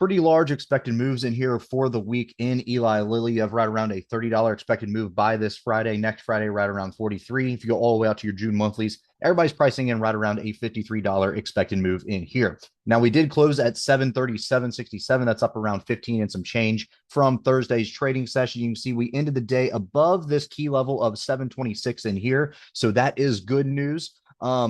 pretty large expected moves in here for the week in Eli Lilly. You have right around a $30 expected move by this Friday. Next Friday, right around 43. If you go all the way out to your June monthlies, everybody's pricing in right around a $53 expected move in here. Now, we did close at 737.67. That's up around 15 and some change from Thursday's trading session. You can see we ended the day above this key level of 726 in here. So that is good news.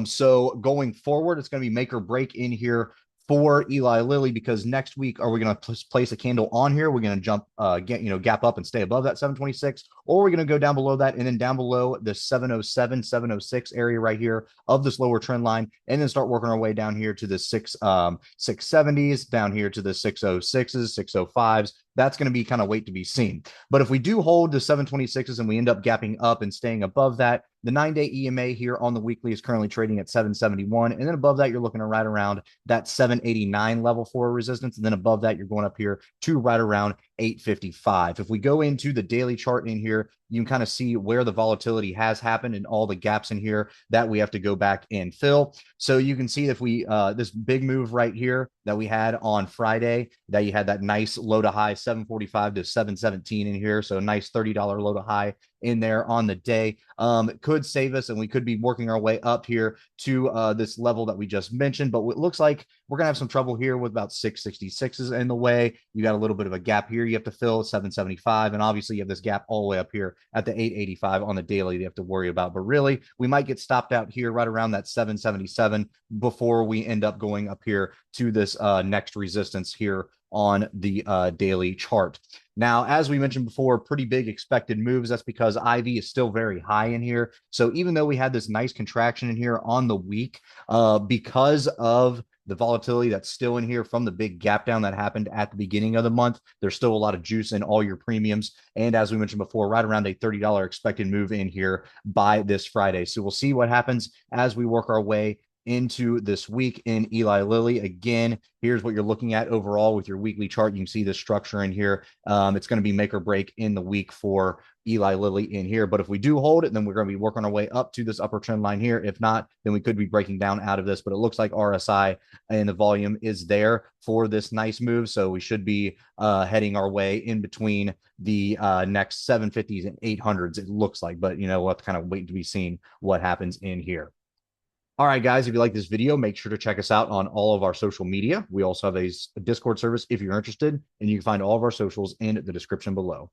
So going forward, it's going to be make or break in here for Eli Lilly, because next week, are we going to place a candle on here? We're going to jump, gap up and stay above that 726, or we're going to go down below that and then down below the 707, 706 area right here of this lower trend line, and then start working our way down here to the 670s, down here to the 606s, 605s. That's going to be kind of wait to be seen. But if we do hold the 726s and we end up gapping up and staying above that, the 9-day EMA here on the weekly is currently trading at 771. And then above that, you're looking at right around that 789 level for resistance. And then above that, you're going up here to right around 855. If we go into the daily chart in here, you can kind of see where the volatility has happened and all the gaps in here that we have to go back and fill. So you can see if we, this big move right here that we had on Friday, that you had that nice low to high 745 to 717 in here. So a nice $30 low to high in there on the day. It could save us, and we could be working our way up here to this level that we just mentioned. But it looks like we're going to have some trouble here with about 666s in the way. You got a little bit of a gap here you have to fill, 775. And obviously you have this gap all the way up here at the 885 on the daily you have to worry about. But really, we might get stopped out here right around that 777 before we end up going up here to this next resistance here on the daily chart. Now, as we mentioned before, pretty big expected moves. That's because IV is still very high in here. So even though we had this nice contraction in here on the week, because of the volatility that's still in here from the big gap down that happened at the beginning of the month, there's still a lot of juice in all your premiums. And as we mentioned before, right around a $30 expected move in here by this Friday. So we'll see what happens as we work our way into this week in Eli Lilly. Again, here's what you're looking at overall with your weekly chart. You can see the structure in here. It's going to be make or break in the week for Eli Lilly in here. But if we do hold it, then we're going to be working our way up to this upper trend line here. If not, then we could be breaking down out of this. But it looks like RSI and the volume is there for this nice move. So we should be heading our way in between the next 750s and 800s, it looks like. But, we'll have to kind of wait to be seen what happens in here. All right, guys, if you like this video, make sure to check us out on all of our social media. We also have a Discord service if you're interested, and you can find all of our socials in the description below.